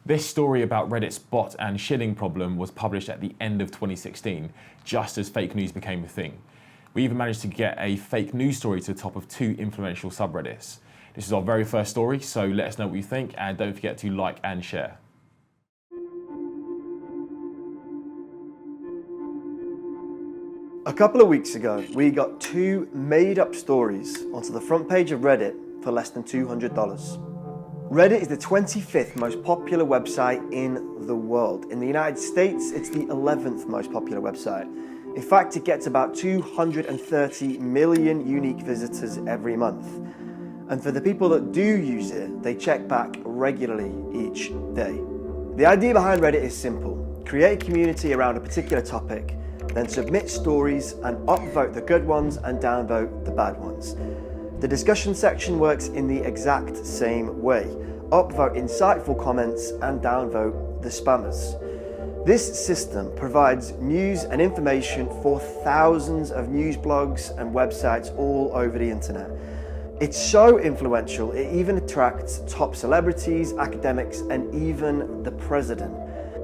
This story about Reddit's bot and shilling problem was published at the end of 2016, just as fake news became a thing. We even managed to get a fake news story to the top of 2 influential subreddits. This is our very first story, so let us know what you think, and don't forget to like and share. A couple of weeks ago, we got 2 made-up stories onto the front page of Reddit for less than $200. Reddit is the 25th most popular website in the world. In the United States, it's the 11th most popular website. In fact, it gets about 230 million unique visitors every month. And for the people that do use it, they check back regularly each day. The idea behind Reddit is simple. Create a community around a particular topic, then submit stories and upvote the good ones and downvote the bad ones. The discussion section works in the exact same way. Upvote insightful comments and downvote the spammers. This system provides news and information for thousands of news blogs and websites all over the internet. It's so influential, it even attracts top celebrities, academics, and even the president.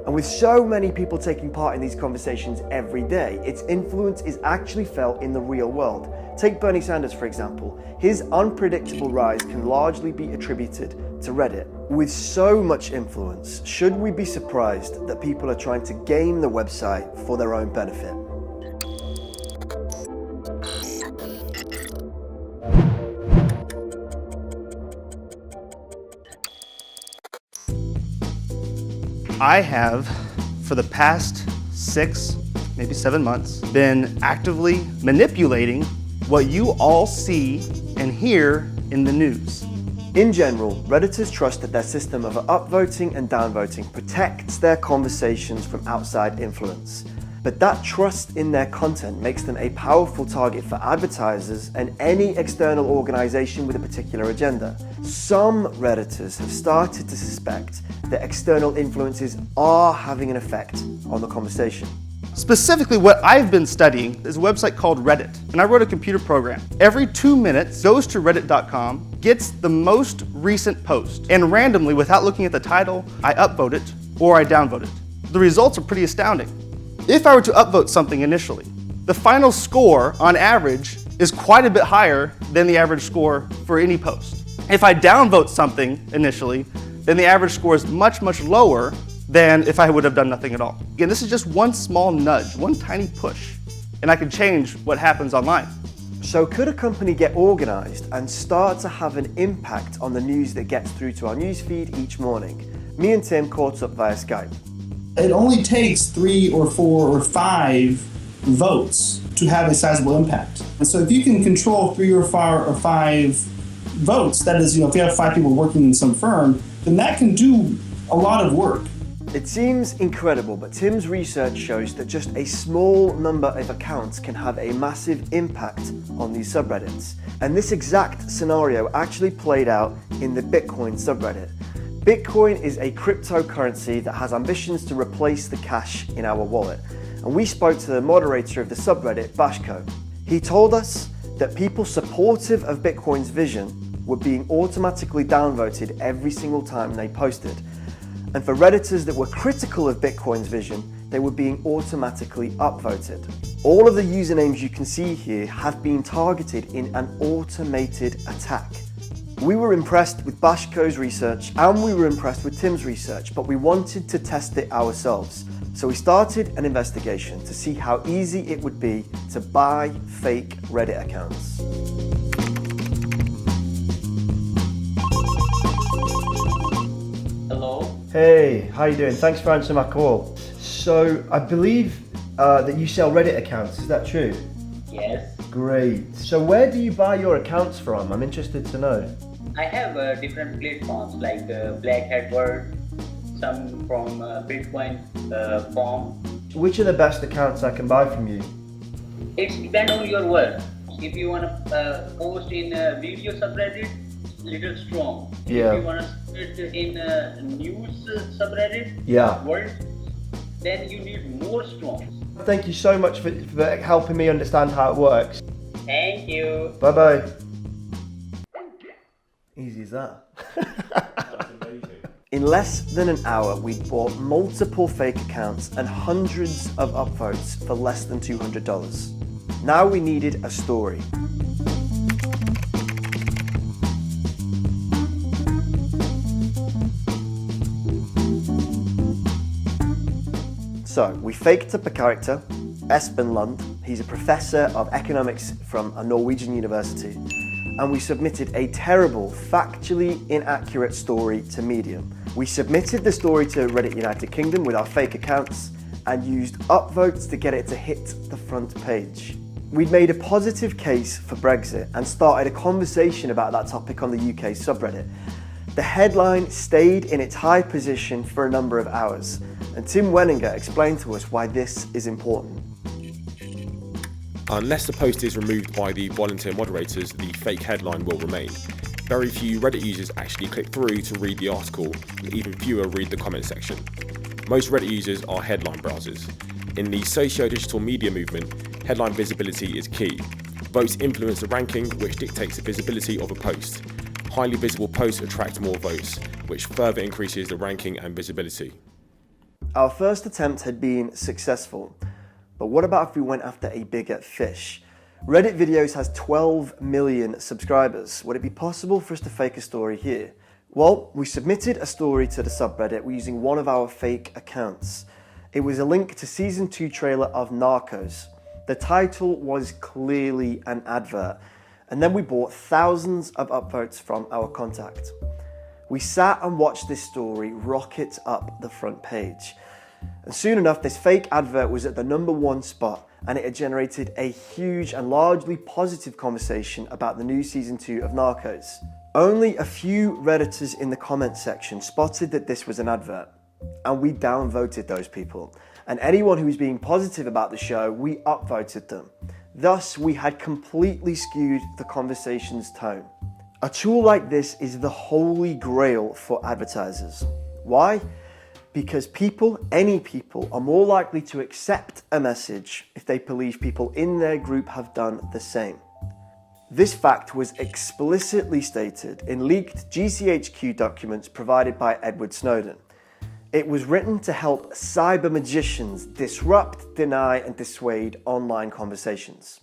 And with so many people taking part in these conversations every day, its influence is actually felt in the real world. Take Bernie Sanders, for example. His unpredictable rise can largely be attributed to Reddit. With so much influence, should we be surprised that people are trying to game the website for their own benefit? I have, for the past 6, maybe 7 months, been actively manipulating what you all see and hear in the news. In general, Redditors trust that their system of upvoting and downvoting protects their conversations from outside influence. But that trust in their content makes them a powerful target for advertisers and any external organization with a particular agenda. Some Redditors have started to suspect that external influences are having an effect on the conversation. Specifically, what I've been studying is a website called Reddit, and I wrote a computer program. Every 2 minutes, goes to reddit.com, gets the most recent post, and randomly, without looking at the title, I upvote it or I downvote it. The results are pretty astounding. If I were to upvote something initially, the final score on average is quite a bit higher than the average score for any post. If I downvote something initially, then the average score is much, much lower than if I would have done nothing at all. Again, this is just one small nudge, one tiny push, and I can change what happens online. So could a company get organized and start to have an impact on the news that gets through to our newsfeed each morning? Me and Tim caught up via Skype. It only takes 3 or 4 or 5 votes to have a sizable impact. And so if you can control 3 or 4 or 5 votes, that is, if you have 5 people working in some firm, then that can do a lot of work. It seems incredible, but Tim's research shows that just a small number of accounts can have a massive impact on these subreddits. And this exact scenario actually played out in the Bitcoin subreddit. Bitcoin is a cryptocurrency that has ambitions to replace the cash in our wallet. And we spoke to the moderator of the subreddit, Bashko. He told us that people supportive of Bitcoin's vision were being automatically downvoted every single time they posted. And for Redditors that were critical of Bitcoin's vision, they were being automatically upvoted. All of the usernames you can see here have been targeted in an automated attack. We were impressed with Bashko's research and we were impressed with Tim's research, but we wanted to test it ourselves. So we started an investigation to see how easy it would be to buy fake Reddit accounts. Hello. Hey, how you doing? Thanks for answering my call. So I believe that you sell Reddit accounts, is that true? Yes. Great. So where do you buy your accounts from? I'm interested to know. I have different platforms like Black Hat World, some from Bitcoin form. Which are the best accounts I can buy from you? It depends on your work. If you want to post in a video subreddit, little strong. Yeah. If you want to post in a news subreddit, Yeah. world, then you need more strong. Thank you so much for helping me understand how it works. Thank you. Bye-bye. Easy as that. That's amazing. In less than an hour, we bought multiple fake accounts and hundreds of upvotes for less than $200. Now we needed a story. So we faked up a character, Espen Lund. He's a professor of economics from a Norwegian university. And we submitted a terrible, factually inaccurate story to Medium. We submitted the story to Reddit United Kingdom with our fake accounts and used upvotes to get it to hit the front page. We'd made a positive case for Brexit and started a conversation about that topic on the UK subreddit. The headline stayed in its high position for a number of hours, and Tim Wenninger explained to us why this is important. Unless the post is removed by the volunteer moderators, the fake headline will remain. Very few Reddit users actually click through to read the article, and even fewer read the comment section. Most Reddit users are headline browsers. In the socio-digital media movement, headline visibility is key. Votes influence the ranking, which dictates the visibility of a post. Highly visible posts attract more votes, which further increases the ranking and visibility. Our first attempt had been successful, but what about if we went after a bigger fish? Reddit Videos has 12 million subscribers. Would it be possible for us to fake a story here? Well, we submitted a story to the subreddit using one of our fake accounts. It was a link to Season 2 trailer of Narcos. The title was clearly an advert. And then we bought thousands of upvotes from our contact. We sat and watched this story rocket up the front page. And soon enough, this fake advert was at the #1 spot, and it had generated a huge and largely positive conversation about the new Season 2 of Narcos. Only a few Redditors in the comments section spotted that this was an advert, and we downvoted those people. And anyone who was being positive about the show, we upvoted them. Thus, we had completely skewed the conversation's tone. A tool like this is the holy grail for advertisers. Why? Because people, any people, are more likely to accept a message if they believe people in their group have done the same. This fact was explicitly stated in leaked GCHQ documents provided by Edward Snowden. It was written to help cyber magicians disrupt, deny, and dissuade online conversations.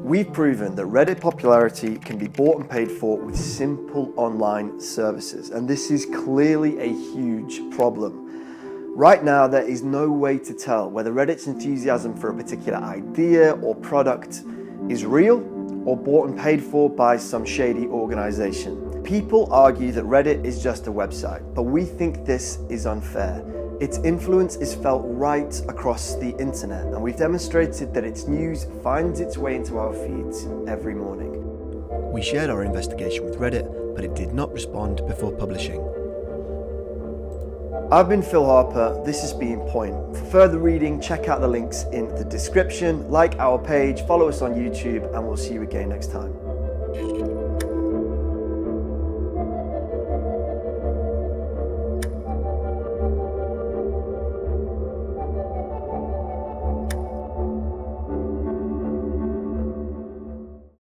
We've proven that Reddit popularity can be bought and paid for with simple online services, and this is clearly a huge problem. Right now, there is no way to tell whether Reddit's enthusiasm for a particular idea or product is real or bought and paid for by some shady organization. People argue that Reddit is just a website, but we think this is unfair. Its influence is felt right across the internet, and we've demonstrated that its news finds its way into our feeds every morning. We shared our investigation with Reddit, but it did not respond before publishing. I've been Phil Harper, this has been Point. For further reading, check out the links in the description, like our page, follow us on YouTube, and we'll see you again next time.